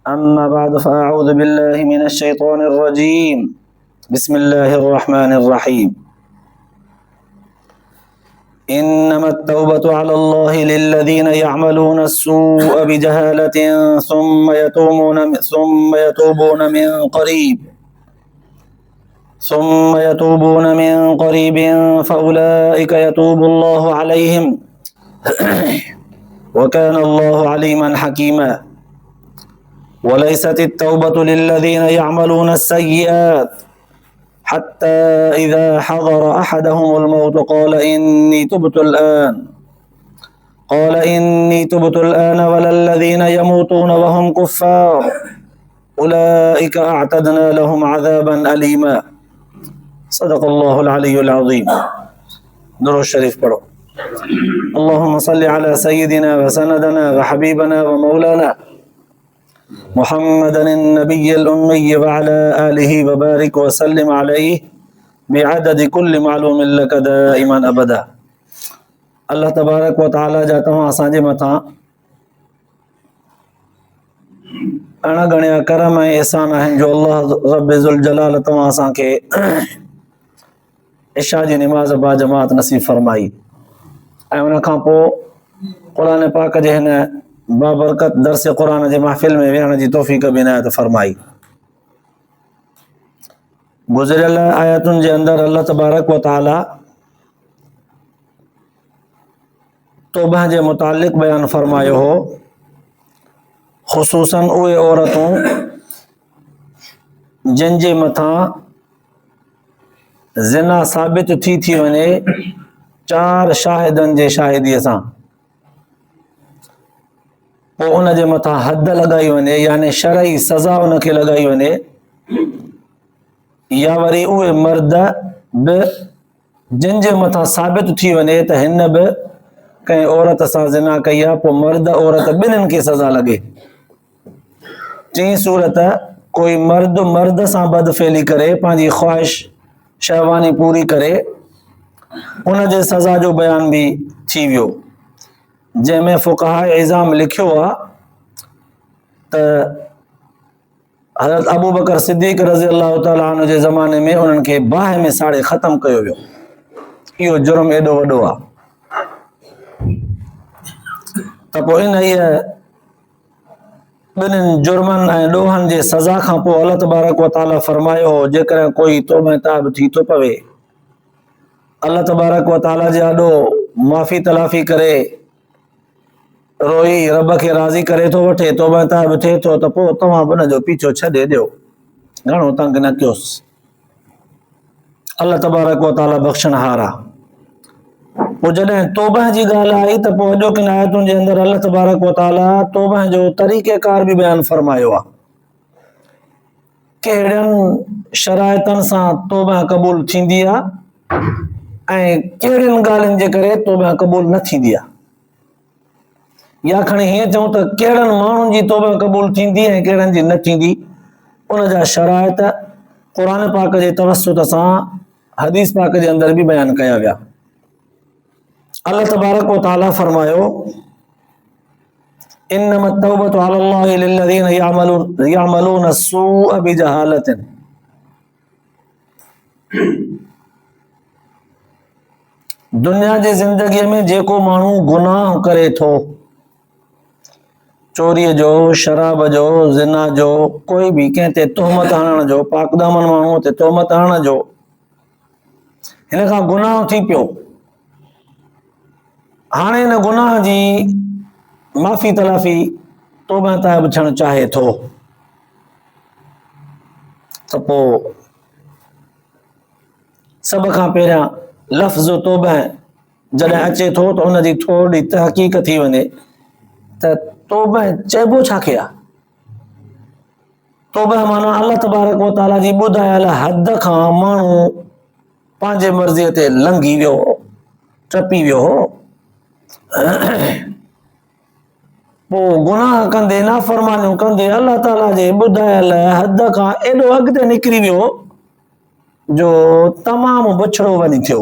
أما بعد فأعوذ بالله من الشيطان الرجيم. بسم الله الرحمن الرحيم. إنما التوبة على الله للذين يعملون السوء بجهالة ثم يتوبون من قريب فأولئك يتوب الله عليهم وكان الله عليما حكيما. وليست التوبة للذين يعملون السيئات حتى إذا حضر أحدهم الموت قال إني تبت الآن ولا الذين يموتون وهم كفار أولئك أعتدنا لهم عذابا أليما. صدق الله العلي العظيم. درود شريف پڑھو. اللهم صل على سيدنا وسندنا وحبيبنا ومولانا محمد النبي الأمي وعلى آله وبارك وسلم عليه بعدد كل معلوم لك دائما أبدا. اللہ تبارک و تعالی جا تمام اساں مٿاں अणगणिया करम ऐं एहसान आहिनि जो अल्लाह रब ज़ुल जलाल तव्हां असांखे इशा जी निमाज़ बा जमात नसीब फरमाई ऐं उन खां पोइ क़ुरान पाक जे हिन बाबरकत दर्स क़ुरान जे महफ़िल में विहण जी तौफ़ीक़ बि इनायत फरमाई। गुज़िरियल आयतुनि जे अंदरि अल्लाह तबारक व तआला तौबह जे मुतालिक़ बयान फरमायो हो, ख़ुसूसन उहे औरतूं जिन जे मथां ज़िना साबित थी वञे 4 शाहिदनि जे शाहिदीअ सां, पोइ उन जे मथां हद लॻाई वञे यानी शरई सज़ा उनखे लॻाई वञे, या वरी उहे मर्द बि जिन जे मथां साबित थी वञे त हिन बि कंहिं औरत सां ज़िना कई आहे, पोइ मर्द औरत ॿिन्हिनि खे सज़ा लॻे। टी सूरत कोई मर्द सां बदफेली करे पंहिंजी ख़्वाहिश शहवानी पूरी करे उन जे सज़ा जो बयान भी थी वियो, जंहिंमें फ़ुक़हा इज़ाम लिखियो आहे त हज़रत अबू बकर सिद्दीक़ रज़ी अल्लाह ताला अन्हु जे ज़माने में उन्हनि खे बाहि में साड़े ख़तमु कयो वियो। इहो जुर्म एॾो वॾो आहे त पोइ इहे ॿिन्हिनि जुर्मनि ऐं ॾोहनि जे सज़ा खां पोइ अल्लाह तबारक व तआला फरमायो हो, जेकॾहिं कोई तौबह ताब थी थो पवे, अल्लाह तबारक व तआला जे आॾो माफ़ी तलाफ़ी करे रोई रब खे राज़ी करे थो वठे, तौबह ताब थिए थो, त पोइ तव्हां उन जो पीछो छॾे ॾियो, घणो तंग न कयोसि। अल्लाह तबारक व तआला बख़्शणहार आहे। पोइ जॾहिं तौबह जी ॻाल्हि आई त पोइ अॼोकिन आयतुनि जे अंदरि अल्लाह तबारक व तआला तौबह जो तरीक़ेकार बि बयान फरमायो आहे, कहिड़ियुनि शराइतनि सां तौबह क़बूल थींदी आहे ऐं कहिड़ियुनि ॻाल्हियुनि जे करे तौबह क़बूल न थींदी आहे, या खणी हीअं चऊं त कहिड़नि माण्हुनि जी तौबह क़बूल थींदी ऐं कहिड़नि जी न थींदी, उन जा शराइत क़ुरान पाक जे तवसुत सां हदीस पाक जे अंदरि बि बयान कया विया। अल्लाह तबारक व तआला फरमायो, इन्नमा तौबतु अलल्लाहि लिल्लज़ीना यअमलून अस्सूअ बिजहालतिन। दुनिया जी ज़िंदगीअ में जेको माण्हू गुनाह करे थो, चोरीअ जो, शराब जो, ज़िना जो, कोई भी कंहिं ते तोहमत हणण जो, पाकदामन माण्हूअ ते तोहमत हणण जो, हिन खां गुनाह थी पियो, हाणे हिन गुनाह जी माफ़ी तलाफ़ी तौबह ताइब थियणु चाहे थो, त पोइ सभ खां पहिरियां लफ़्ज़ तौबह जॾहिं अचे थो त उन जी थोरी तहक़ीक़ थी वञे त तौबह चइबो छाखे आहे। तौबह माना अल्लाह तबारक व तआला जी ॿुधायल हद खां माण्हू पंहिंजे मर्ज़ीअ ते लंघी वियो, टपी वियो, पोइ गुनाह कंदे, नाफ़रमानियूं कंदे अल्लाह ताला जे ॿुधायल हद खां एॾो अॻिते निकिरी वियो जो तमामु बछड़ो वञी थियो,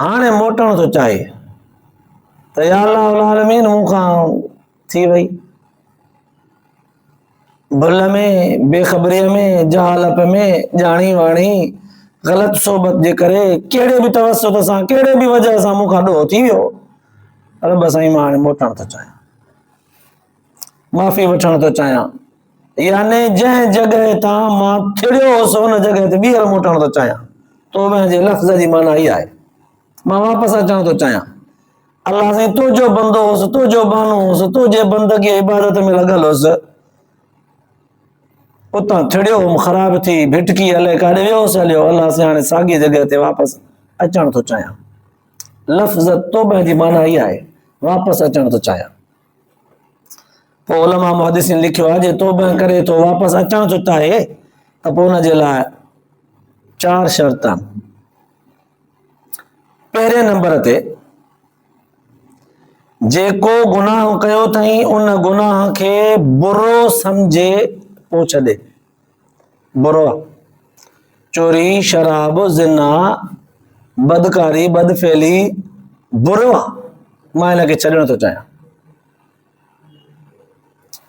हाणे मोटण थो चाहे त या अल्लाह आलमीन मूंखां थी वई, भुल में, बेखबरीअ में, जहालत में, जाणी वाणी ग़लत सोबत जे करे कहिड़े बि तवसुत सां कहिड़े बि वजह सां मूंखां ॾोह थी वियो, रब साईं मां हाणे मोटण थो चाहियां, माफ़ी वठण थो चाहियां, याने जंहिं जॻह तां मां थिड़ियो हुउसि उन जॻह ते ॿीहर मोटण थो चाहियां। तौबे जे लफ़्ज़ जी माना इहा आहे, मां वापसि अचण थो चाहियां। अल्लाह साईं तुंहिंजो बंदो हुउसि, तुंहिंजो बानो हुउसि, तुंहिंजे बंदगी इबादत में लॻल हुउसि, उतां थिड़ियो हुउमि, ख़राब थी भिटकी हले काॾे वियोसि, हलियो, अल्लाह साईं हाणे साॻी जॻह ते वापसि अचण थो चाहियां। लफ़्ज़ तौबे जी माना इहा आहे, वापसि अचण थो चाहियां। पोइ उलमा मुहद्दिसीन लिखियो आहे, जे तौबा करे थो वापसि अचण थो चाहे त पोइ हुन जे लाइ 4 शर्त आहिनि। पहिरें नंबर ते जेको गुनाह कयो अथई उन गुनाह खे बुरो सम्झे पोइ छॾे। बुरो चोरी, शराब, ज़िना, बदकारी, बदफेली बुरो आहे, मां हिन खे छॾण थो चाहियां।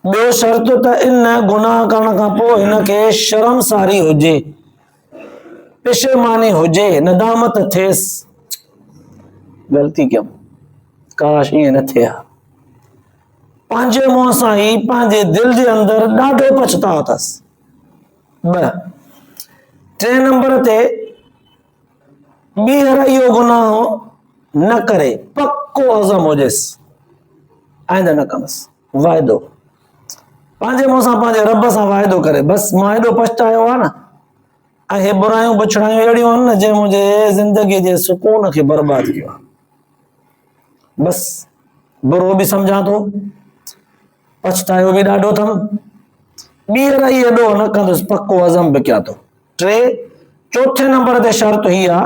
ॿियो शर्त त इन गुनाह करण खां पोइ हिन खे शर्मसारी हुजे, पेशेमानी हुजे, नदामत थिएसि, ग़लती कयमि, काश ईअं न थिए हा, पंहिंजे मुंहं सां ई पंहिंजे दिलि जे अंदरि ॾाढो पछताओ अथसि। 2 टे नंबर ते ॿीहर इहो गुनाह न करे, पक्को अज़म हुजेसि, आइंदा न कंदुसि, वाइदो पंहिंजे मुंहं सां पंहिंजे रब सां वाइदो करे, बसि मां एॾो पछतायो आहे न, ऐं हे बुरायूं बछड़ायूं अहिड़ियूं आहिनि न जंहिं मुंहिंजे ज़िंदगीअ जे सुकून खे बर्बाद कयो आहे, बसि बुरो बि सम्झां थो, पछतायो बि ॾाढो अथमि, ॿीहर इहो ॾोह न कंदुसि, पक्को अज़म बि कयां थो। 4 नंबर ते शर्त ही आहे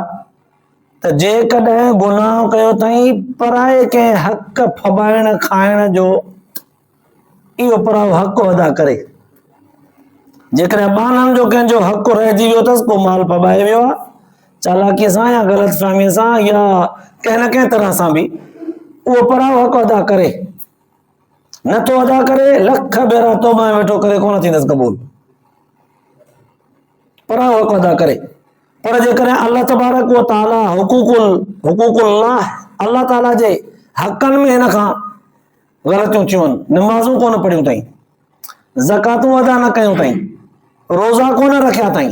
त जेकॾहिं गुनाह कयो अथई पराए कंहिं हक़ फबाइण खाइण जो, इहो पराओ हक़ अदा करे। जेकॾहिं ॿाननि जो कंहिंजो हक़ रहिजी वियो अथसि, को माल फबाए वियो आहे चालाकीअ सां या ग़लतफ़हमीअ सां या कंहिं न कंहिं तरह सां बि, उहो पराओ हक़ अदा करे। नथो अदा करे, लख भेरा तौबा वेठो करे कोन थींदसि क़बूल, पराओ हक़ अदा करे। पर जेकॾहिं अल्लाह तबारक व तआला हुकूकुल्लाह, अल्लाह ताला जे हक़नि में हिन खां ग़लतियूं थियूं आहिनि, नमाज़ूं कोन पढ़ियूं अथई, ज़कातूं अदा न कयूं अथई, रोज़ा कोन रखिया अथई,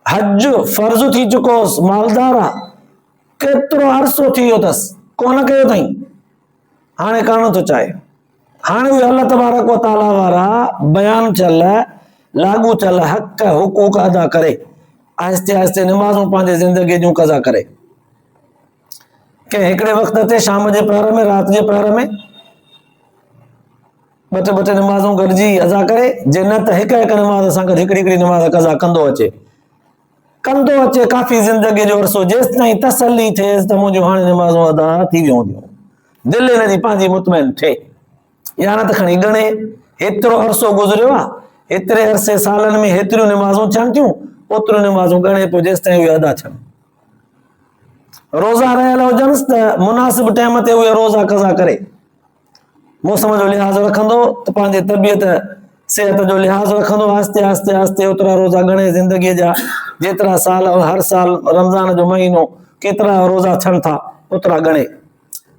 हज फर्ज़ थी चुको हुअसि, मालदार आहे, केतिरो अरसो थी वियो अथसि, कोन कयो अथई, हाणे करणो थो चाहे। हाणे उहे अल्लाह तबारक व तआला वारा बयान थियल, लागू थियल हक़ हुकूक अदा करे, आहिस्ते आहिस्ते नमाज़ूं पंहिंजे ज़िंदगी जूं कज़ा करे। कंहिं हिकिड़े वक़्त ते शाम जे पहर में, राति जे पहर में ॿ टे नमाज़ूं गॾिजी अदा करे, जे न त हिकु नमाज़ सां गॾु हिकिड़ी नमाज़ कज़ा कंदो अचे काफ़ी ज़िंदगी जो अरसो, जेसि ताईं तसली थिएसि त मुंहिंजूं हाणे नमाज़ूं अदा थी वियूं हूंदियूं, दिलि हिनजी पंहिंजी मुतमइन थिए, या न त खणी ॻणे हेतिरो अरसो गुज़रियो आहे, हेतिरे अरसे सालनि में हेतिरियूं नमाज़ूं थियनि थियूं, ओतिरियूं नमाज़ूं ॻणे पोइ जेसि ताईं उहे अदा थियनि। रोज़ा रहियल हुजनिसि त मुनासिब टाइम ते उहे रोज़ा कज़ा करे, मौसम जो लिहाज़ रखंदो त पंहिंजे तबियत सिहत जो लिहाज़ रखंदो, आहिस्ते आहिस्ते आहिस्ते ओतिरा रोज़ा ॻणे, ज़िंदगीअ जा जेतिरा साल, हर साल रमज़ान जो महीनो केतिरा रोज़ा थियनि था ओतिरा ॻणे।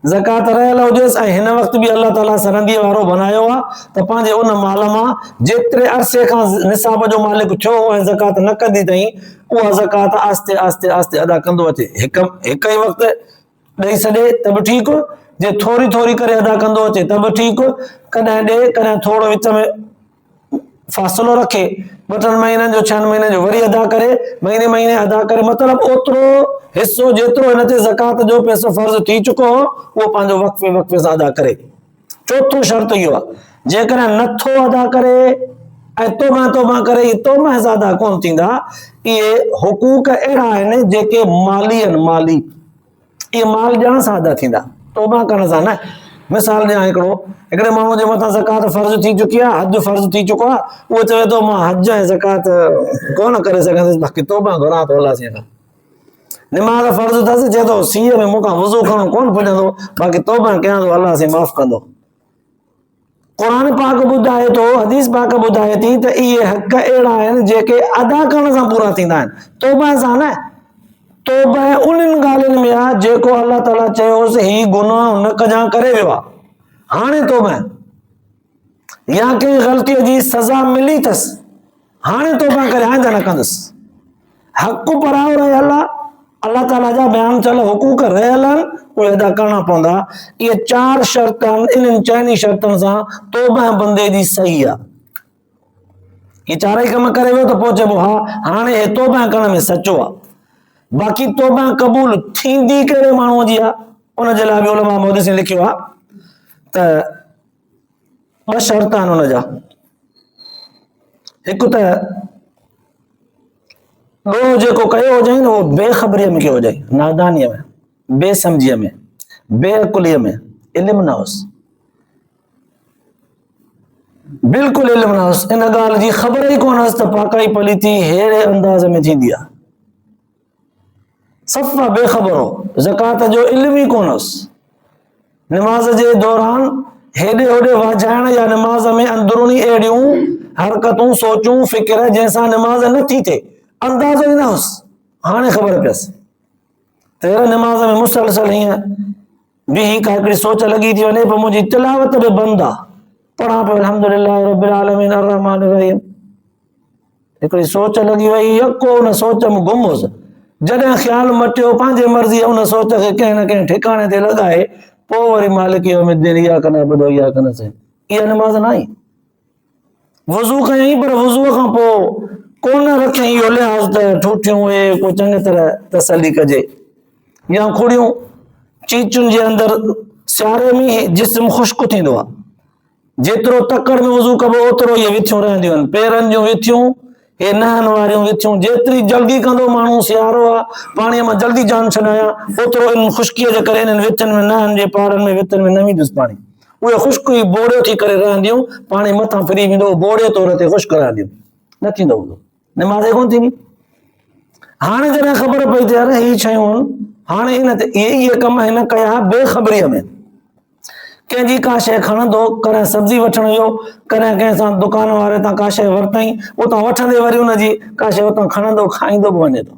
ज़कात रहियल हुजेसि ऐं हिन वक़्तु बि अल्लाह ताला सरंदीअ वारो बनायो आहे त पंहिंजे उन माल मां जेतिरे अरसे खां निसाब जो मालिक थियो ऐं ज़कात न कंदी अथई, उहा ज़कात आहिस्ते आहिस्ते आहिस्ते अदा कंदो अचे। हिकु ई वक़्तु ॾेई छॾे त बि ठीकु, जे थोरी थोरी करे अदा कंदो अचे त बि ठीकु, कॾहिं ॾे कॾहिं थोरो विच में फ़ासिलो रखे, 2 महीननि जो 6 महीननि जो वरी अदा करे, महीने महीने अदा करे, मतिलबु ओतिरो हिसो जेतिरो हिन ते ज़कात जो पैसो फर्ज़ थी चुको हो उहो पंहिंजो वक़्फ़े सां अदा करे। 4 शर्त इहो आहे, जेकॾहिं नथो अदा करे ऐं तौबा करे, इहे तौबा सां अदा कोन थींदा, इहे हुकूक अहिड़ा आहिनि जेके माली आहिनि, माली, इहे माल ॾियण सां अदा थींदा, तौबा करण सां न। मिसाल ॾियां, हिकिड़े माण्हू जे मथां ज़कात फर्ज़ थी चुकी आहे, हज फर्ज़ थी चुको आहे, उहो चवे थो मां हज ऐं ज़कात कोन करे सघंदुसि, बाक़ी तौबा घुरां थो अल्लाह सां। निमाज़ फर्ज़ अथसि, चए थो सीअ में मूंखां वुज़ू करणु कोन पुॼंदो, बाक़ी तौबा कयां थो, अल्लाह से माफ़ कंदो। कुरान पाक ॿुधाए थो, हदीस पाक ॿुधाए थी त इहे हक़ अहिड़ा आहिनि जेके अदा करण सां पूरा थींदा आहिनि, तौबा सां न। तौबा उन्हनि ॻाल्हियुनि में आहे जेको अलाह ताला चयोसि ही गुनाह हुन कजां करे वियो आहे, हाणे तौबा, या कंहिं ग़लतीअ जी सज़ा मिली अथसि, हाणे तौबा करे, हाणे न कंदुसि। हक़ परायो रहियल आहे, अलाह ताला जा बयान थियल हुकूक रहियल आहिनि, उहे अदा करणा पवंदा। इहे 4 शर्त आहिनि, इन्हनि 4 शर्तनि सां तौबा बंदे जी सही आहे। ये 4 कम करे वियो त पोइ चइबो हा हाणे हे तौबा करण में सचो आहे। बाक़ी तौबा क़बूल थींदी कहिड़े माण्हूअ जी आहे, उनजे लाइ बि उलमा मुहद्दिसीन लिखियो आहे त 2 शर्त आहिनि उनजा। हिकु त ॾोह जेको कयो हुजे न उहो बेख़बरीअ में कयो हुजे, नादानीअ में, बेसमझीअ में, बेअकुलीअ में, इल्मु न हुअसि, बिल्कुलु इल्मु न हुअसि, इन ॻाल्हि जी ख़बर ई कोन हुअसि त पाकाई पलीती अहिड़े अंदाज़ में थींदी आहे। सफ़ा बेख़बर हो, ज़कात जो इल्मु ई कोन हुअसि, निमाज़ जे दौरान हेॾे होॾे वाझाइण या निमाज़ में अंदरूनी अहिड़ियूं हरकतूं, सोचूं, फ़िक्र जंहिंसां निमाज़ नथी थिए, अंदाज़ो ई न हुअसि। हाणे ख़बर पियसि त निमाज़ में मुसलसल हीअं बीही का हिकिड़ी सोच लॻी थी वञे, पोइ मुंहिंजी तिलावत बि बंदि आहे, पढ़ां पियो अल्हम्दुलिल्लाह रब्बिल आलमीन अर्रहमान अर्रहीम, हिकिड़ी सोच लॻी वई, यको उन सोच में गुम हुअसि। जॾहिं ख़्यालु मटियो पंहिंजे मर्ज़ी उन सोच खे कंहिं न कंहिं ठिकाणे ते लॻाए, पोइ वरी मालिक यौमिद्दीन इय्याक नअबुदु व इय्याक नस्तईन, इहा निमाज़ न आई। वज़ू कयईं पर वज़ूअ खां पोइ कोन रखियईं इहो लिहाज़ त ठूठियूं इहे को चङी तरह तसली कजे, या खुड़ियूं चीचुनि जे अंदरि सियारे में जिस्म ख़ुश्क थींदो आहे, जेतिरो तकड़ में वज़ू कबो ओतिरो इहे विथियूं रहंदियूं आहिनि, पेरनि जूं विथियूं, हे नहनि वारियूं विथियूं, जेतिरी जल्दी कंदो माण्हू, सियारो आहे पाणीअ मां जल्दी जान छॾायां, ओतिरो इन ख़ुश्कीअ जे करे इन्हनि विथियुनि में, नहनि जे पाड़नि में विथियुनि में न वेंदुसि पाणी, उहे ख़ुश्क ई बोड़ियो थी करे रहंदियूं, पाणी मथां फिरी वेंदो, बोड़े तौर ते ख़ुश्क रहंदियूं, न थींदो वज़ू, निमाज़ कोन थींदी। हाणे जॾहिं ख़बर पई त अरे ही शयूं हाणे इन ते इहे कम हिन कया बेख़बरीअ में, कंहिंजी का शइ खणंदो, कॾहिं सब्जी वठण वियो, कॾहिं कंहिं सां दुकान वारे तां का शइ वरितई, उतां वठंदे वरी उनजी का शइ उतां खणंदो, खाईंदो बि वञे थो,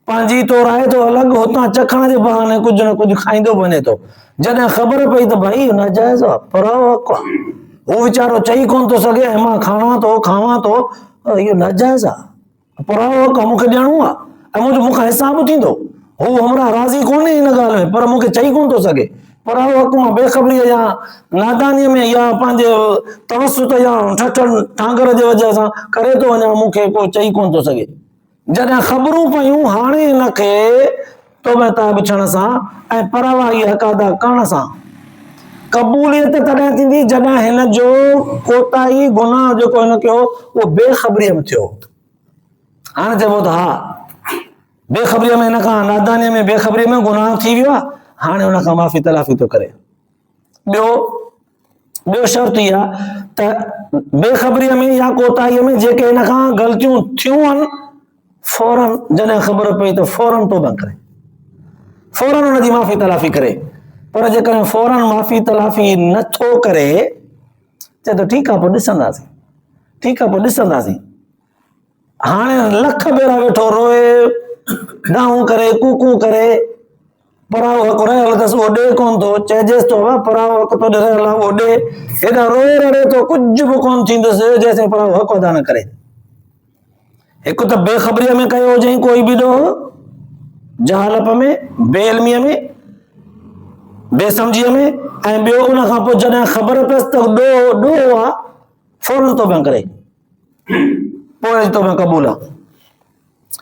पंहिंजी तो राहे थो अलॻि, हुतां चखण जे बहाने कुझु न कुझु खाईंदो बि वञे थो। जॾहिं ख़बर पई त भाई नाजाइज़ आहे, पराओ हक़ आहे, हू वीचारो चई कोन थो सघे, ऐं मां खावां थो, इहो नाजाइज़ आहे, पराओ हक़ आहे, मूंखे ॾियणो आहे, ऐं मूंखां हिसाब थींदो, हू हमरा राज़ी कोन्हे हिन ॻाल्हि में, पर मूंखे चई कोन थो सघे, पराओ हक़ मां बेख़बरीअ या नादानीअ में या पंहिंजे तवसुत या ठठण ठांगर जे वजह सां करे थो वञा, मूंखे को चई कोन थो सघे। जॾहिं ख़बरूं पयूं हाणे हिनखे तौबा बिछण सां ऐं परवाही हक़ अदा करण सां क़बूलियत तॾहिं थींदी जॾहिं हिन जो कोताही गुनाह जेको हिन कयो उहो बेख़बरीअ में थियो। हाणे चइबो त हा बेख़बरीअ में, हिन खां नादानीअ में, बेख़बरीअ में गुनाह थी वियो आहे, हाणे हुन खां माफ़ी तलाफ़ी थो करे। ॿियो शर्त इहा त बेख़बरीअ में या कोताहीअ में जेके हिन खां ग़लतियूं थियूं आहिनि, फौरन जॾहिं ख़बर पई त फौरन तौबा करे, फौरन हुनजी माफ़ी तलाफ़ी करे। पर जेकॾहिं फौरन माफ़ी तलाफ़ी नथो करे, चए त ठीकु आहे पोइ ॾिसंदासीं, ठीकु आहे पोइ ॾिसंदासीं, हाणे लख भेरा वेठो रोए, डाऊं करे, कूकू करे, पराओ हक़ रहियल अथसि उहो ॾे कोन थो, चइजेसि थो पराओ हक़ तो रहियल आहे उहो ॾे, हेॾा रोए रड़े थो, कुझु बि कोन थींदुसि जेसिताईं पराओ हक़ अदा न करे। हिकु त बेख़बरीअ में कयो हुजई कोई बि ॾोह, जहालत में, बेइल्मीअ में, बेसमझीअ में, ऐं ॿियो उन खां पोइ जॾहिं ख़बर पियसि त ॾोह आहे, फौरन तौबा करे, पोइ तौबा क़बूल आहे।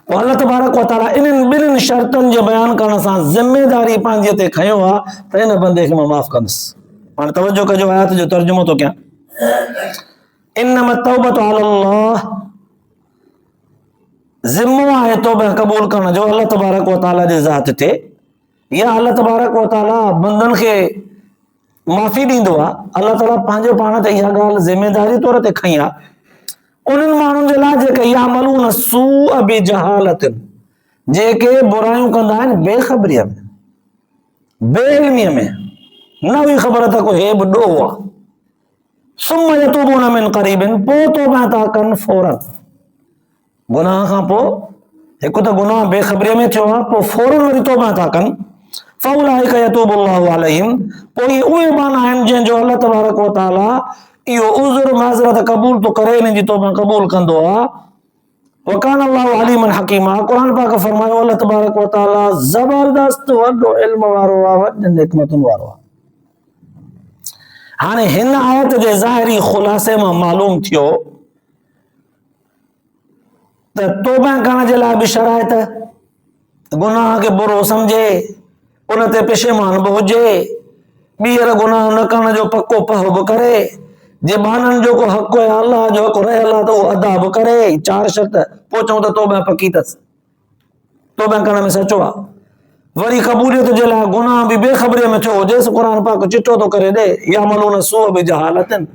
अल्लाह तबारक व तआला इन्हनि 2 शर्तनि जे बयान करण सां ज़िमेदारी पंहिंजे ते खयो आहे त हिन बंदे खे मां माफ़ कंदुसि। हाणे तवजो कजो, आयत जो तर्जुमो थो कयां। इन्नमा तौबतु अलल्लाह, ज़िम्मो आहे तौबा क़बूल करण जो अल्लाह तबारक व तआला जे ज़ात ते, या अल्लाह तबारक व तआला बंदनि खे माफ़ी ॾींदो आहे। अल्लाह ताला पंहिंजे पाण ते इहा ॻाल्हि ज़िमेदारी तौर ते खई आहे उन्हनि माण्हुनि जे लाइ जेके यामलून सूअ बिजहालत, जेके बुरायूं कंदा आहिनि बेख़बरीअ में, बेइल्मीअ में, न हुई ख़बर त को हे बि ॾोह आहे, सुम्मा यतूबून मिन क़रीबिन, पोइ तौबा था कनि फौरन। गुनाह खां पोइ हिकु त गुनाह बेख़बरीअ में थियो आहे, पोइ फौरन वरी तौबा था कनि। फउलाइक यतूबुल्लाहु अलैहिम, पोइ उहे माना आहिनि जंहिंजो अल्लाह तबारक व तआला इहो उज़्र माज़रत क़बूल तो करे, इन्हनि जी तौबा क़बूल कंदो आहे। वकान अल्लाहु अलीमन हकीमा, क़ुरान पाक फरमायो अल्लाह तबारक व तआला ज़बरदस्त वॾो इल्म वारो आहे, वॾनि हिकमतुनि वारो आहे। हाणे हिन आयत जे ज़ाहिरी ख़ुलासे मां मालूम थियो त तौबा करण जे लाइ बि शराइत, गुनाह खे बुरो सम्झे, उन ते पेशेमान बि हुजे, ॿीहर गुनाह न करण जो पको पह बि करे, जे बाननि जो को हक़ है, अल्लाह जो हक़ रहियल आहे त उहो अदा बि करे। 4 शर्त, पोइ चऊं त तौबा पकी अथसि, तौबा करण में सचो आहे। वरी क़बूलियत जे लाइ गुनाह बि बेख़बरीअ में थियो हुजेसि, क़ुरान पाक चिठो थो करे ॾे, यामलून सूअ बिजहालतिन,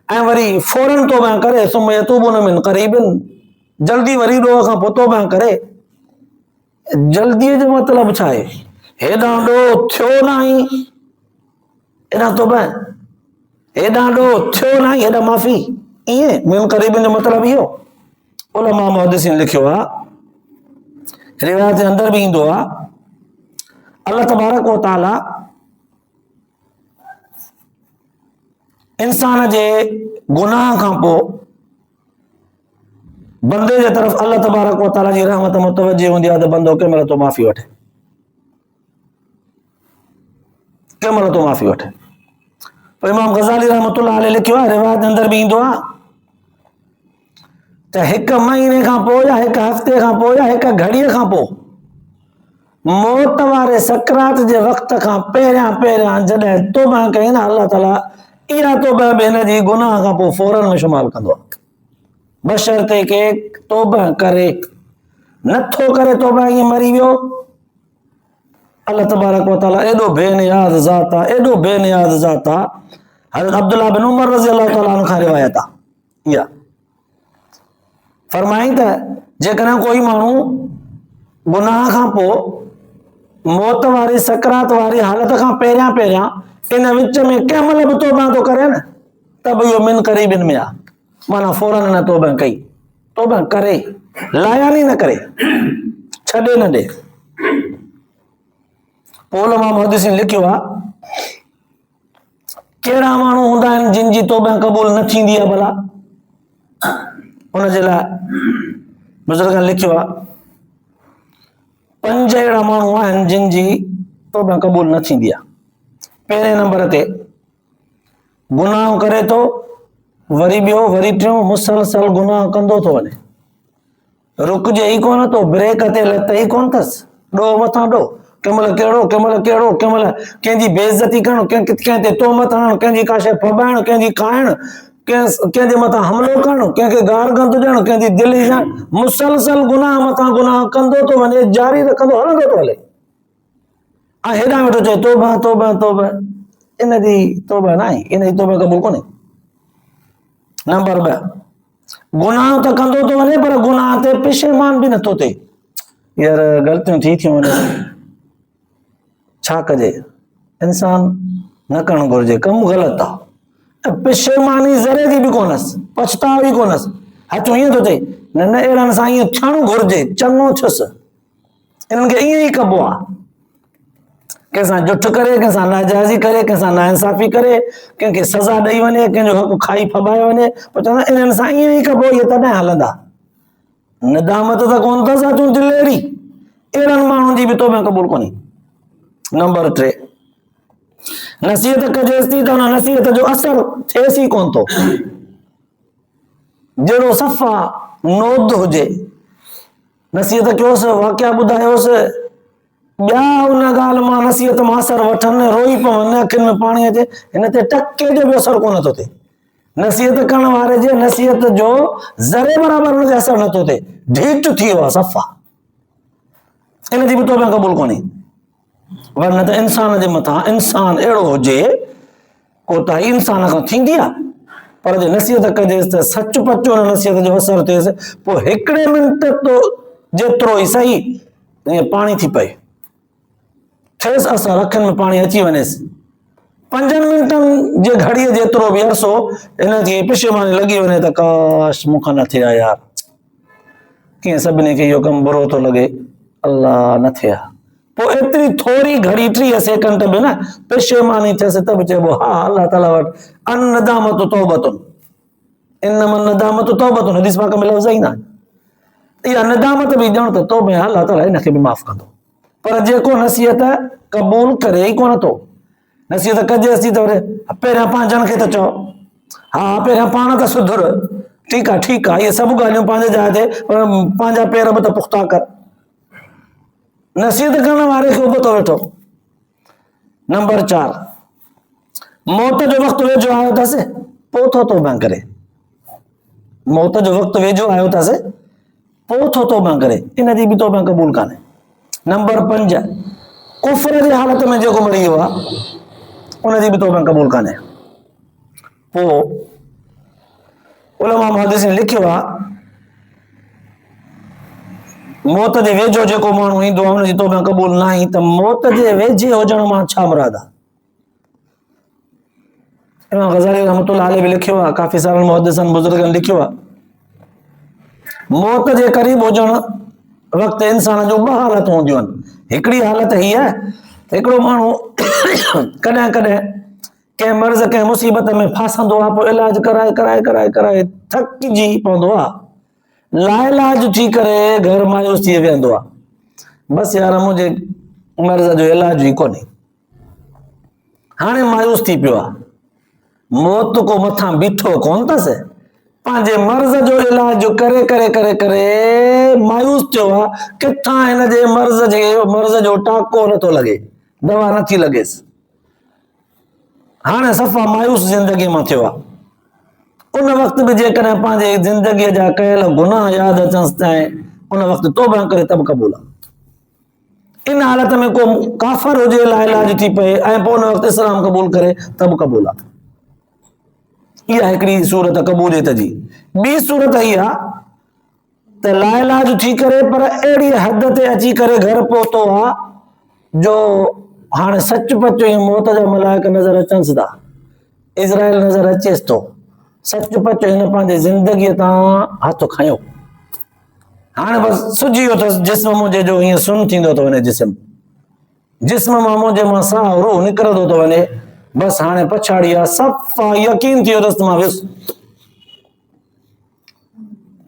ऐं वरी फौरन तौबा करे, सुम्मा यतूबून मिन क़रीबिन, जल्दी वरी ॾोह खां पोइ तौबा करे। जल्दीअ जो मतिलबु छा आहे? हेॾां ॾोह थियो न आई, हेॾां तौबा, हेॾां ॾोह थियो न आई, हेॾां माफ़ी, ईअं मिन क़रीबिन जो मतिलबु इहो। उलमा मुहद्दिसीन लिखियो आहे, रिवायत जे अंदर बि ईंदो आहे, अल्लाह तबारक व तआला इंसान जे गुनाह खां पोइ बंदे जे तरफ़ अल्लाह तबारक व तआला जी रहमत मुतवज्जी हूंदी आहे त बंदो कंहिं महिल तो माफ़ी वठे, कंहिं महिल तो माफ़ी वठे। पोइ इमाम ग़ज़ाली रहमतुल्लाह अलैह लिखियो आहे, रिवायत जे अंदर बि ईंदो आहे त 1 महीने खां पोइ या 1 हफ़्ते खां पोइ या 1 घड़ीअ खां पोइ मौत वारे सकरात जे वक़्त खां पहिरियां जॾहिं तौबा कई न, अल्लाह ताला इहा तौबा बि हिन जी गुनाह खां पोइ फौरन में शुमार कंदो आहे, बशर्ते के तौबा करे। नथो करे तौबा, ईअं मरी वियो, अल्लाह तबारक व तआला एॾो बेनियाज़ ज़ात आहे, एॾो बेनियाज़ ज़ात आहे। हज़रत अब्दुल्लाह बिन उमर रज़ी अल्लाह तआला अन्हु खां रिवायत आहे, इहा फरमाई त जेकॾहिं कोई माण्हू गुनाह खां पोइ मौत वारी सकरात वारी हालत खां पहिरियां इन विच में कंहिं महिल बि तौबा थो करे न, त बि इहो मिन क़रीबिन में आहे, माना फौरन न तौबा कई, तौबा करे, लायानी न करे, छॾे न ॾे। पोइ उलमा मुहद्दिसीन लिखियो आहे, कहिड़ा माण्हू हूंदा आहिनि जिन जी तौबा क़बूल न थींदी आहे भला? उन जे लाइ बुज़ुर्गनि लिखियो आहे 5 अहिड़ा माण्हू आहिनि जिन जी तौबा क़बूल न थींदी आहे। पहिरें नंबर ते गुनाह करे थो, वरी ॿियो, वरी टियों, मुसलसल गुनाह कंदो थो वञे, रुकजे ई कोन थो, ब्रेक ते लत ई कोन अथसि, ॾोह मथां ॾोह, कंहिं महिल कहिड़ो, कंहिं महिल कहिड़ो, कंहिं महिल कंहिंजी बेइज़ती करणु, कंहिं ते तोहमत हणणु, कंहिंजी का शइ फॿाइणु, कंहिंजी खाइणु, कंहिंजे मथां हमलो करणु, कंहिंखे गार गंद ॾियणु, कंहिंजी दिलि ॾियणु, मुसलसल गुनाह मथां गुनाह कंदो थो वञे, जारी रखंदो, हलंदो थो हले, ऐं हेॾां वेठो चए तौबा तौबा तौबा। इन जी तौबा न आहे, इन जी तौबा क़बूल कोन्हे। नंबर 2, गुनाह त कंदो थो वञे पर गुनाह ते पेशेमान बि नथो थिए, यार ग़लतियूं थी थियूं वञनि, छा कजे, इंसान न करणु घुरिजे, कमु ग़लति आहे, पेशेमानी ज़रे जी बि कोन्हसि, पछताव ई कोन्हसि, हथु ईअं थो थिए, न अहिड़नि सां ईअं थियणु घुरिजे, चङो थियुसि, इन्हनि खे ईअं ई कबो आहे, कंहिंसां जुठ करे, कंहिंसां नाजाइज़ी करे, कंहिंसां नाइंसाफ़ी करे, कंहिंखे सज़ा ॾेई वञे, कंहिंजो हक़ खाई फॿाए वञे, पोइ चवंदा इन्हनि सां ईअं ई कबो, इहे तॾहिं हलंदा, निदामत त कोन अथसि, अचूं दिलेरी, अहिड़नि माण्हुनि जी बि तौबा क़बूल कोन्हे। नंबर 3, नसीहत कजेसि थी त हुन नसीहत जो असर थिएसि ई कोन थो, जहिड़ो सफ़ा नोद हुजे, नसीहत कयोसि, वाक़िया ॿुधायोसि, ॿिया उन ॻाल्हि मां नसीहत मां असर वठनि, रोई पवनि, अखियुनि में पाणी अचे, हिन ते टके जो बि असर कोन थो थिए। नसीहत करण वारे जे नसीहत जो ज़रे बराबरि हुन ते असर नथो थिए, ढीठ थी वियो आहे सफ़ा, इन जी बि तौबा क़बूल कोन्हे। वरना त इंसान जे मथां इंसान अहिड़ो हुजे, कोताही इंसान खां थींदी आहे, पर जे नसीहत कजेसि त सच पचो हुन नसीहत जो असर थिएसि, पोइ हिकिड़े मिंट तो जेतिरो ई सही ईअं पाणी थी पए, थिएसि असर, अखियुनि में पाणी अची वञेसि, 5 मिंटनि जे घड़ीअ जेतिरो बि अरसो इनखे पिशमानी लॻी वञे त काश मूंखां न थिया यार, कीअं सभिनी खे इहो कमु बुरो थो लॻे, अल्लाह न थिया। पोइ एतिरी थोरी घड़ी 30 सेकंड बि न पिशमानी थियसि त बि चइबो हा अल्लाह ताला वटि अन नदामत तौबतुन, इन्नमन नदामत तौबतुन, हदीस पाक में लफ़्ज़ ई न आहे। इहा नदामत बि ॼण त तौबे अल्लाह ताला इनखे बि माफ़ कंदो। पर जेको नसीहत क़बूल करे ई कोन थो, नसीहत कजेसि त वरी पहिरियां पंहिंजनि खे त चओ, हा पहिरियां पाण त सुधर, ठीकु आहे इहे सभु ॻाल्हियूं पंहिंजे जाइ ते, पंहिंजा पेर बि त पुख़्ता कर। नसीहत करण वारे खे उबो थो वेठो। नंबर 4, मौत जो वक़्तु वेझो आयो अथसि पोइ थो तौबा करे, मौत जो वक़्तु वेझो आयो अथसि पोइ थो तौबा करे, इन जी बि तौबा क़बूल कान्हे। नंबर 5, कुफ्र जी हालत में जेको मरी वियो आहे उन जी बि तौबा क़बूल कान्हे। पोइ उलमा मुहद्दिसीन लिखियो आहे मौत जे वेझो जेको माण्हू ईंदो आहे उनजी तौबा क़बूल न आई, त मौत जे वेझे हुजण मां छा मुराद आहे? इमाम ग़ज़ाली रहमतुल्लाह अलैह बि लिखियो आहे, काफ़ी सारनि मुहद्दिसनि बुज़ुर्गनि लिखियो आहे, मौत जे क़रीब हुजण वक़्तु इंसान जो 2 हालतूं हूंदियूं आहिनि। हिकिड़ी हालत हीअ आहे त हिकिड़ो माण्हू कॾहिं कॾहिं कंहिं मर्ज़ कंहिं मुसीबत में फासंदो आहे, पोइ इलाज कराए कराए कराए कराए थकिजी पवंदो आहे, लाइलाज थी करे घर मायूस थी वेंदो आहे, बसि यार मुंहिंजे मर्ज़ जो इलाज ई कोन्हे, हाणे मायूस थी पियो आहे। मौत को मथां बीठो कोन अथसि, पंहिंजे मर्ज़ जो इलाज करे करे करे करे मायूस थियो आहे, किथां हिन जे मर्ज़ जो टाको नथो लॻे, दवा नथी लॻेसि, हाणे सफ़ा मायूस ज़िंदगीअ मां थियो आहे। उन वक़्तु बि जेकॾहिं पंहिंजे ज़िंदगीअ जा कयल गुनाह यादि अचनिसि ताईं उन वक़्तु तौबा करे तब क़बूल आहे। इन हालत में को काफ़र हुजे लाइलाज थी पए ऐं पोइ उन वक़्तु इस्लाम क़बूल करे तब क़बूल आहे। इहा हिकिड़ी सूरत क़बूलियत जी। ॿी सूरत इहा त लाइलाज थी करे पर अहिड़ी हद ते अची करे घर पहुतो आहे जो हाणे सचपचु ई मौत जा मलाइक नज़र अचनिसि था, इज़राइल नज़र अचेसि थो, सचपचु हिन पंहिंजे ज़िंदगीअ तां हथ खयो, हाणे बसि सुजी वियो अथसि जिस्म मुंहिंजे जो हीअं सुन थींदो थो वञे, जिस्म मां मुंहिंजे मां साह रूह निकिरंदो थो वञे, बसि हाणे पछाड़ी आहे सफ़ा यकीन थी वियो अथसि मां वियुसि।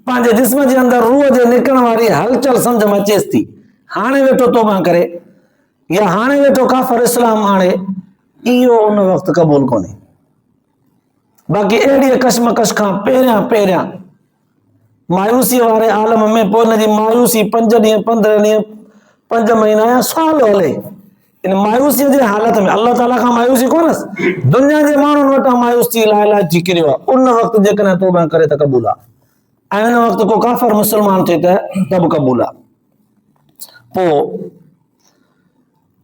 पंहिंजे जिस्म जे अंदरि रूह जे निकिरण वारी हलचल सम्झ में अचेसि थी, हाणे वेठो तौबा करे या हाणे वेठो काफ़र इस्लाम आणे, इहो उन वक़्तु क़बूल कोन्हे। बाक़ी अहिड़ी कशमकश खां पहिरियां मायूसीअ वारे आलम में पोइ हुनजी मायूसी 5 ॾींहं 15 ॾींहं 5 महीना या साल हले, इन मायूसीअ जे हालत में अल्लाह ताला खां मायूसी कोन्हसि, दुनिया जे माण्हुनि वटां मायूस थी लाइलाज थी किरियो आहे, उन वक़्तु जेकॾहिं तौबा करे त क़बूल आहे, ऐं हिन वक़्तु को काफ़र मुस्लमान थिए त बि क़बूल आहे। पोइ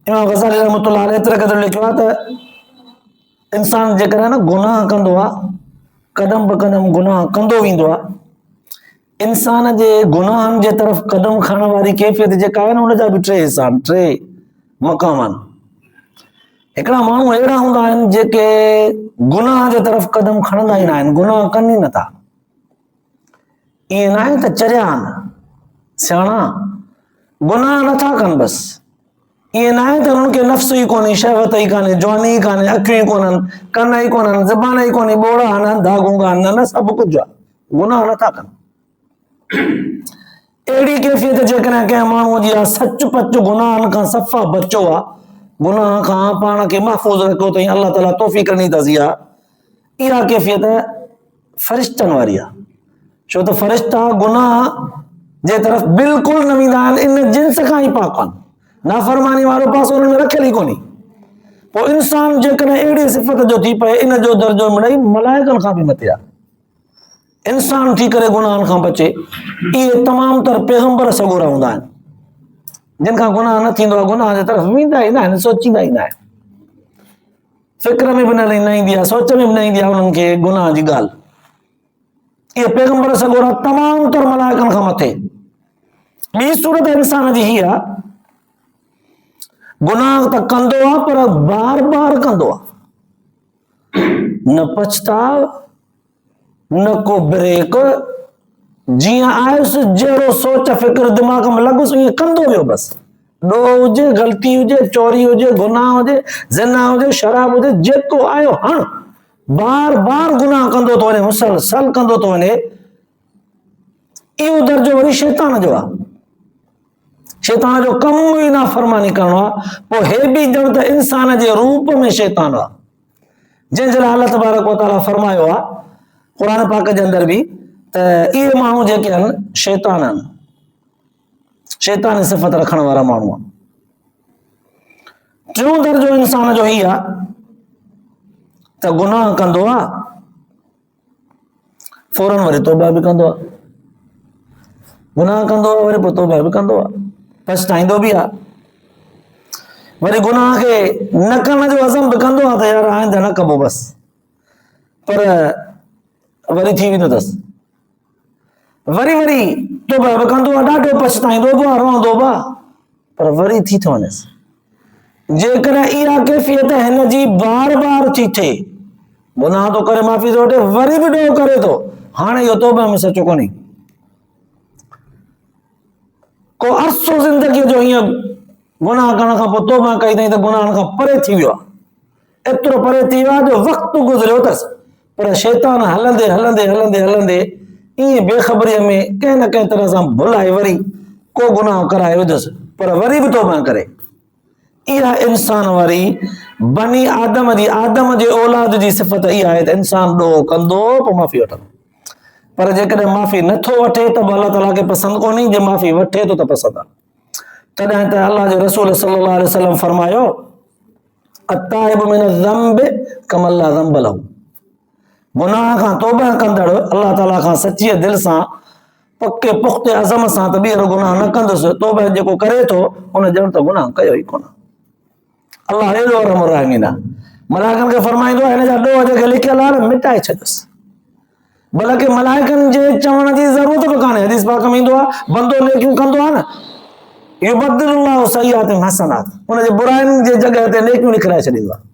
इमाम ग़ज़ाली रहमतुल्लाह अलैह एतिरे क़दुरु लिखियो आहे त इंसान जेकॾहिं न गुनाह कंदो आहे, क़दम ब क़दम गुनाह कंदो वेंदो आहे, इंसान जे गुनाहनि जे तरफ़ क़दम खणण वारी कैफ़ियत जेका आहे न उनजा बि 3 हिस्सा आहिनि, 3 मक़ाम आहिनि। हिकिड़ा माण्हू अहिड़ा हूंदा आहिनि जेके गुनाह जे तरफ़ क़दम खणंदा ई न आहिनि, गुनाह कनि ई नथा, ईअं न आहे त चरिया आहिनि सियाणा, गुनाह नथा कनि, बसि ईअं न आहे त उन्हनि खे नफ़्स ई कोन्हे, शहवत ई कान्हे, जवानी ई कान्हे, अखियूं ई कोन्हनि, कन ई कोन्हनि, ज़बान ई कोन्हे, ॿोड़ा आहिनि, धागूंगा आहिनि, न सभु कुझु आहे, गुनाह नथा कनि। अहिड़ी कैफ़ियत जेकॾहिं कंहिं माण्हूअ जी आहे, सचपचु गुनाहनि खां सफ़ा बचो आहे, गुनाह खां पाण खे महफ़ूज़ रखियो अथई, अल्लाह ताला तौफ़ीक़ ॾिनी अथसि, इहा कैफ़ियत फ़रिश्तनि वारी आहे, छो त फ़रिश्ता गुनाह जे तरफ़ बिल्कुलु न वेंदा आहिनि, इन जिन्स खां ई पाक आहिनि, नाफ़रमानी वारो पासो हुननि में रखियल ई कोन्हे। पोइ इंसान जेकॾहिं अहिड़ी सिफ़त जो थी पए, इन जो दर्जो मिड़ई मलाइकनि खां बि मथे आहे, इंसान थी करे गुनाहनि खां बचे। इहे तमामु तर पैगंबर सॻोरा हूंदा आहिनि, जिन खां गुनाह न थींदो आहे, गुनाह जे तरफ़ वेंदा ई न आहिनि, सोचींदा ई न आहिनि, फिक्र में बि न ईंदी आहे, सोच में बि न ईंदी आहे उन्हनि खे गुनाह जी ॻाल्हि। इहे पैगंबर सॻोरा तमामु तर मलाइकनि खां मथे। ॿी सूरत इंसान जी हीअ आहे, गुनाह त कंदो आहे पर बार बार कंदो आहे, न पछताव न को ब्रेक, जियां आयुसि जहिड़ो सोच फिक्र दिमाग़ में लॻुसि ईअं कंदो वियो बसि। ॾोह हुजे, ग़लती हुजे, चोरी हुजे, गुनाह हुजे, ज़िना हुजे, शराब हुजे, जेको आयो हण बार बार गुनाह कंदो थो वञे, मुसलसल कंदो थो वञे। इहो दर्जो वरी शैतान जो आहे। शैतान जो कमु ई नाफ़रमानी करणो आहे। पोइ हे बि ॼण त इंसान जे रूप में शैतान आहे, जंहिंजे लाइ अल्लाह तबारक व तआला फरमायो आहे क़ुर पाक जे अंदर बि त इहे माण्हू जेके आहिनि शैतान आहिनि, शैतानी सिफ़त रखण वारा माण्हू आहिनि। टियों दर्जो इंसान जो ही आहे त गुनाह कंदो आहे, फौरन वरी तौबा बि कंदो आहे। गुनाह कंदो आहे वरी पोइ तौबा बि कंदो आहे, पछताईंदो बि आहे। वरी गुनाह खे न करण जो अज़म बि कंदो आहे त यार आइंदा न कबो बसि, पर वरी थी वेंदो अथसि। वरी वरी तौबा बि कंदो आहे, ॾाढो पछताईंदो बि आहे, रहंदो बि आहे, पर वरी थी थो वञेसि। जेकॾहिं इहा कैफ़ियत हिन जी बार बार थी थिए, गुनाह थो करे, माफ़ी थो वठे, वरी बि ॾोह करे थो, हाणे इहो तौबा में सचो कोन्हे। को अरसो ज़िंदगीअ जो हीअं गुनाह करण खां पोइ तौबा कई अथई त गुनाहनि खां परे थी वियो आहे। एतिरो परे थी वियो आहे जो वक़्तु गुज़रियो अथसि, पर शैतान हलंदे हलंदे हलंदे हलंदे ईअं बेख़बरीअ में कंहिं न कंहिं तरह सां भुलाए वरी को गुनाह कराए विधुसि, पर वरी बि तौबा करे। इहा इंसान वारी बनी आदम जी औलाद जी सिफ़त इहा आहे त इंसान ॾोह कंदो पोइ माफ़ी वठंदो। पर जेकॾहिं माफ़ी नथो वठे त अल्लाह ताला खे पसंदि कोन्हे, जे माफ़ी वठे थो त पसंदि आहे। तॾहिं त अल्लाह जे रसूल सल्लल्लाहु अलैहि वसल्लम फरमायो, अत्ताइबु मिन ज़ंब कमन ला ज़ंब लहू। गुनाह खां तौबा कंदड़ अल्लाह ताला खां सच्चीअ दिलि सां, पके पुख़्ते अज़म सां त ॿीहर गुनाह न कंदुसि, तौबा जेको करे थो उन ॼण त गुनाह कयो ई कोन। अल्लाह एॾो रहम रहीम आहे, मलाइकनि खे फरमाईंदो आहे हिन जा ॾोह जेके लिखियल आहे न मिटाए छॾियोसि। बल्कि मलाइकनि जे चवण जी ज़रूरत बि कान्हे, हदीस पाक में ईंदो आहे बंदो नेकियूं कंदो आहे न, युबद्दिलुल्लाहु सय्यातिहिम हसनात, उनजे बुराइनि जे जॻह ते नेकियूं लिखाए छॾींदो आहे।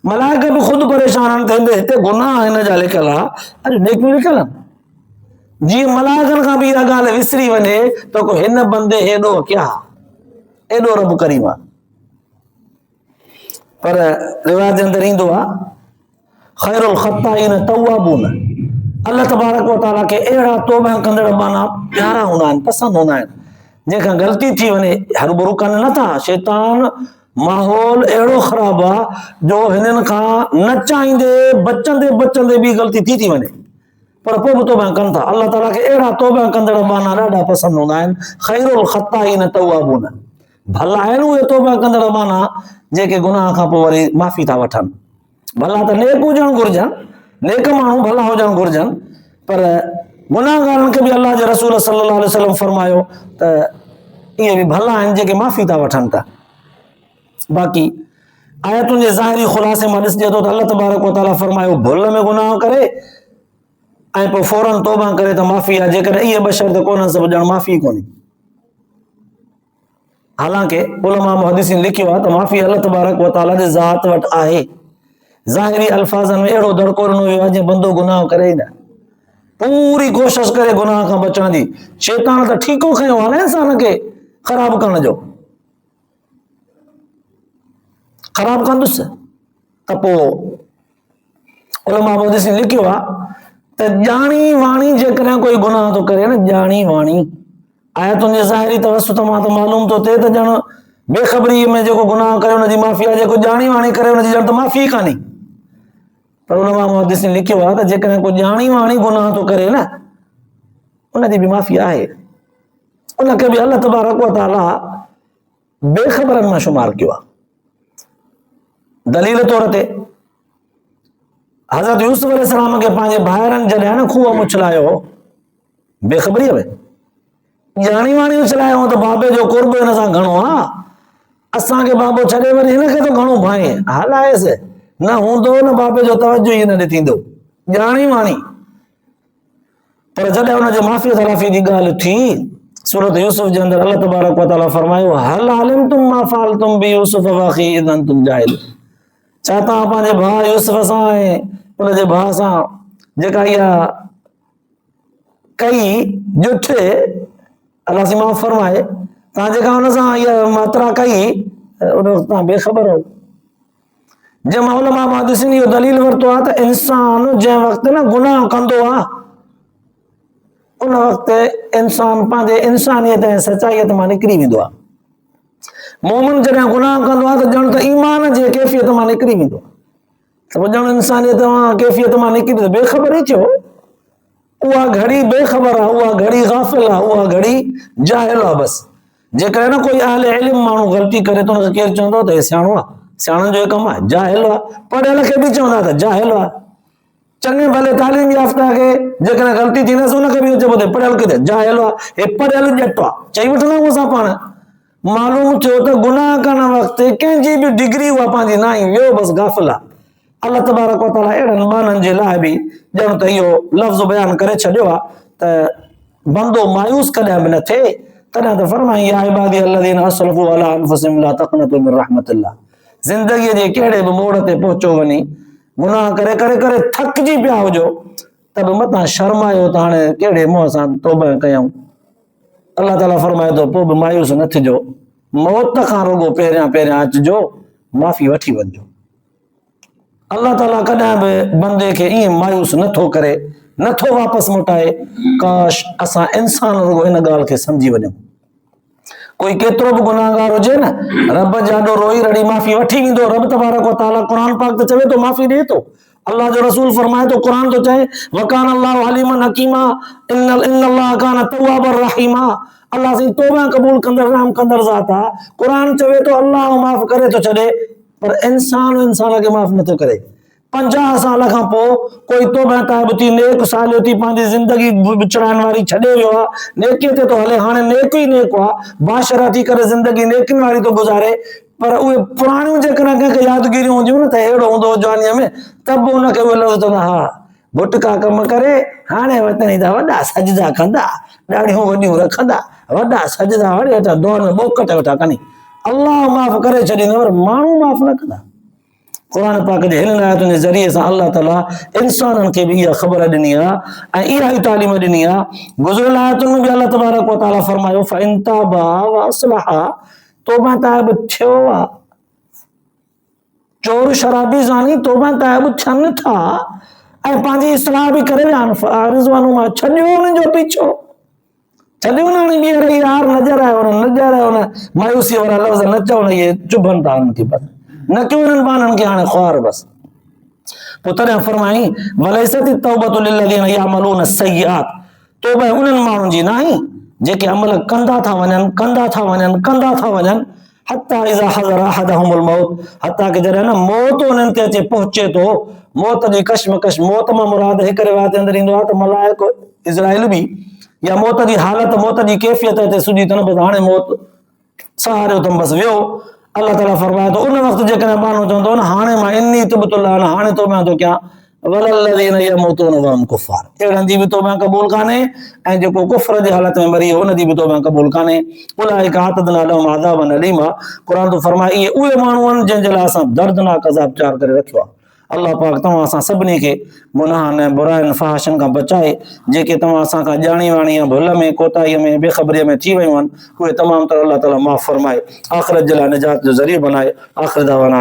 मलाइक बि ख़ुदि परेशान आहिनि त हिते गुनाह हिन जा लिखियल आहे, अरे नेकियूं लिखियल आहिनि। जीअं मलाइकनि खां बि इहा ॻाल्हि विसरी वञे त को हिन बंदे हेॾो क्या, एॾो रब करीम आहे। पर रिवायत जे अंदर ईंदो आहे खैरुल ख़त्ताईन तव्वाबून, अल्लाह तबारक व तआला खे अहिड़ा तौबा कंदड़ माना प्यारा हूंदा आहिनि, पसंदि हूंदा आहिनि। जंहिंखां ग़लती थी वञे हरूभरू कनि नथा, शैतान माहौल अहिड़ो ख़राबु आहे जो हिननि खां न चाहींदे बचंदे बचंदे बि ग़लती थी वञे, पर पोइ बि तौबा कनि था। अल्लाह ताला खे अहिड़ा तौबा कंदड़ माना ॾाढा पसंदि हूंदा आहिनि। खैरुल ख़त्ताईन तव्वाबून, भला आहिनि उहे तौबा कंदड़ माना जेके गुनाह खां पोइ वरी माफ़ी था वठनि। भला त नेक हुजणु घुरिजनि, नेक माण्हू भला हुजणु घुरिजनि, पर गुनाहगारनि खे बि अल्लाह जे रसूल सल्लल्लाहु अलैहि वसल्लम फरमायो त इहे बि भला आहिनि जेके माफ़ी था वठनि था। बाक़ी आयतुनि जे ज़ाहिरी ख़ुलासे मां ॾिसजे थो त अल्लाह तबारक व तआला फरमायो भुल में गुनाह करे ऐं पोइ फौरन तौबा करे त माफ़ी आहे। जेकॾहिं इहे ॿ शर्त कोन्हनि त ॼण माफ़ी कोन्हे। हालांकि उलमा मुहद्दिसीन लिखियो आहे त माफ़ी अल्लाह तबारक व तआला जे ज़ात वटि आहे। ज़ाहिरी अल्फाज़नि में अहिड़ो दड़को ॾिनो वियो आहे जीअं बंदो गुनाह करे ई न, पूरी कोशिशि करे गुनाह खां बचण जी। शैतान त ठीको खयो आहे न इंसान खे ख़राब करण जो, ख़राब कंदुसि त पोइ उलमा मुहद्दिसीन लिखियो आहे त ॼाणी वाणी जेकॾहिं कोई गुनाह थो करे न, ॼाणी वाणी आयतुनि जे ज़ाहिरी तवसुत मां त मालूम थो थिए त ॼण बेख़बरी में जेको गुनाह करे हुनजी माफ़ी आहे, जेको ॼाणी वाणी करे हुनजी ॼण त माफ़ी कान्हे। पर उलमा मुहद्दिसीन लिखियो आहे त जेकॾहिं को ॼाणी वाणी गुनाह थो करे न, उनजी बि माफ़ी आहे। उनखे बि अल्लाह तबारक व तआला बेख़बरनि मां शुमार कयो आहे। दलील तौर ते हज़रत यूसुफ अलैहिस्सलाम खे पंहिंजे भाइरनि जॾहिं न खूह मुछलायो बेख़बरीअ में, ॼाणी वाणी उछलायो त बाबे जो कुर्ब हिन सां घणो आहे, असांखे बाबो छॾे वरी हिनखे तो घणो भाए, हलाएसि न हूंदो न बाबे जो तवजो ई न थींदो, ॼाणी वाणी। पर जॾहिं हुनजे माफ़ी तलाफ़ी जी ॻाल्हि थी, सूरत यूसुफ जे अंदर अल्लाह तबारक व तआला फरमायो हल अलिमतुम मा फ़अलतुम बि यूसुफ व अख़ी इज़ अंतुम जाहिलून। छा तव्हां पंहिंजे भाउ यूसुफ सां ऐं उनजे भाउ सां जेका इहा कई ॼुठ, अलाह सी माफ़ फरमाए, तव्हां जेका हुन सां इहा मात्रा कई उन वक़्तु तव्हां बेख़बर हो। जंहिं महिल उलमा मां ॾिसनि इहो दलील वरितो आहे त इंसान जंहिं वक़्तु न गुनाह कंदो आहे उन वक़्तु इंसान पंहिंजे इंसानियत ऐं सचाईयत मां निकिरी वेंदो आहे। मोमिन जॾहिं गुनाह कंदो आहे त ॼण त ईमान जे कैफ़ियत मां निकिरी वेंदो आहे, त ॼण इंसानियत मां कैफ़ियत मां निकिरी वेंदो, बेख़बर ई थियो। उहा घड़ी बेख़बर आहे, उहा घड़ी गाफ़िल आहे, उहा घड़ी जाहिल आहे। बसि जेकॾहिं न कोई अहले इल्म माण्हू ग़लती करे थो हुनखे केरु चवंदो त हे सियाणो आहे, सियाणनि जो कमु आहे, जाहिल आहे। पढ़ियल खे बि चवंदा त जाहिल आहे। चङे भले तालीम याफ़्ता खे जेकॾहिं ग़लती थींदसि हुनखे बि चइबो त पढ़ियल किथे, जाहिल आहे, हे पढ़ियल ॼट आहे, चई वठंदा आहियूं असां पाण। मालूम थियो त गुनाह करण वक़्तु कंहिंजी बि डिग्री उहा पंहिंजी न आई, वियो बसि गाफ़िल आहे। अल्लाह तबारक व तआला अहिड़नि माननि जे लाइ बि ॼण त इहो लफ़्ज़ बयान करे छॾियो आहे त बंदो मायूस कॾहिं बि न थिए। तॾहिं त फरमाई या इबादी अल्लज़ीना असरफ़ू अला अनफुसिहिम ला तक़नतू मिन रहमतिल्लाह। ज़िंदगीअ जे कहिड़े बि मोड़ ते पहुचो वञी गुनाह करे करे करे थकिजी पिया हुजो त बि मतां शर्मायो त हाणे कहिड़े मुंहं सां तौबा कयूं। अल्लाह ताला फरमाए थो पोइ बि मायूस न थिजो, मौत खां रुगो पहिरियां पहिरियां अचिजो, माफ़ी वठी वञिजो। अल्लाह ताला कॾहिं बि बंदे खे ईअं मायूस नथो करे, नथो वापसि मोटाए। काश असां इंसान रुगो इन ॻाल्हि खे सम्झी वञूं। कोई केतिरो बि गुनाहगार हुजे न, रब जाॾो रोई रड़ी माफ़ी वठी वेंदो। रब तबारक व तआला क़ुरान पाक त चवे थो माफ़ी ॾिए थो। अल्लाह जो रसूल फरमाए थो, क़ुरान थो चए वकान अल्लाहु अलीमन हकीमा इन्नल्लाह कान तव्वाबर रहीमा। अल्लाह से तौबा क़बूल कंदड़ रहम कंदड़ ज़ात आहे। क़ुरान चवे थो अल्लाह माफ़ करे थो छॾे, पर इंसान खे माफ़ नथो करे। 50 साल खां पोइ कोई तौबा ताइब थी नेक सालियो थी पंहिंजी ज़िंदगी विचराइण वारी छॾे वियो आहे, नेकीअ ते थो हले, हाणे नेक ई नेक आहे, बाशरा थी करे ज़िंदगी नेकिन वारी थो गुज़ारे। पर उहे पुराणियूं जेकॾहिं कंहिंखे यादगिरियूं हुंदियूं न त अहिड़ो हूंदो जवानीअ में, त बि हुनखे उहे लफ़्ज़ चवंदा, हा भुटका कम करे हाणे वतनी था वॾा सजदा कंदा, ॾाढियूं वॾियूं रखंदा, वॾा सजदा वरी वेठा दुआ में ॿोकट वेठा कनि। अल्लाह माफ़ करे छॾींदो, पर माण्हू माफ़ न कंदा। क़ुरान पाक जे हिन आयतुनि जे ज़रिए सां अल्लाह ताला इंसाननि खे बि इहा ख़बर ॾिनी आहे ऐं इहा ई तालीम ॾिनी आहे। गुज़िरियल आयतुनि में बि अल्लाह तबारक व तआला फरमायो फ़इन ताबा व असलहा, तौबा ताइब थियो आहे। चोर शराबी ज़ानी तौबा ताइब थियनि था ऐं पंहिंजी इस्लाह बि करे विया आहिनि, मां छॾियो उन्हनि जो पीछो, छॾियो न। हाणे ॿीहर यार नज़र आयो न मायूसी वारा लफ़्ज़ न चवण, इहे चुभनि था उन्हनि खे, बसि न कयो उन्हनि माण्हुनि खे हाणे ख़्वार बसि। पोइ तॾहिं फरमाई वलैसति तौबतु लिल्लज़ीना यअमलून सय्यात, तौबा उन्हनि माण्हुनि जी न आहे जेके अमल कंदा था वञनि हत्ता इज़ा हज़र अहदहुमुल मौत, हत्ता कि जॾहिं न मौत उन्हनि ते अचे पहुचे थो, मौत जी कशमकश, मौत मां मुराद हिक रिवायत अंदरि ईंदो आहे त मलाइको इज़राइल बि या मौत जी हालत, मौत जी कैफ़ियत ते सुञी अथनि, बसि हाणे मौत सहारियो अथमि, बसि वियो। अल्लाह ताला फरमाए थो उन वक़्तु जेकॾहिं माण्हू चवंदो न हाणे मां इन्नी तुबतुल्लाह, हाणे तौबा थो कयां, वलल्लज़ीना यमूतून वहुम कुफ़ार, अहिड़नि जी बि तौबा क़बूल कान्हे ऐं जेको कुफ़र जी हालत में मरी उन जी बि तौबा क़बूल कान्हे। उलाइका अतदना लहुम अज़ाबन अलीमा, क़ुरान तो फरमाए इहे उहे माण्हू आहिनि जंहिंजे लाइ असां दर्दनाक अज़ाब तयार करे रखियो आहे। अल्लाह पाक तव्हां असां सभिनी खे गुनाहनि ऐं बुराइनि फ़हाशनि खां बचाए। जेके तव्हां असां खां ॼाणी वाणी या भुल में कोताहीअ में बेख़बरीअ में थी वियूं आहिनि, उहे तमामु तर अल्लाह ताला माफ़ फरमाए, आख़िरत जे लाइ निजात जो ज़रियो बनाए। आख़िर दावाना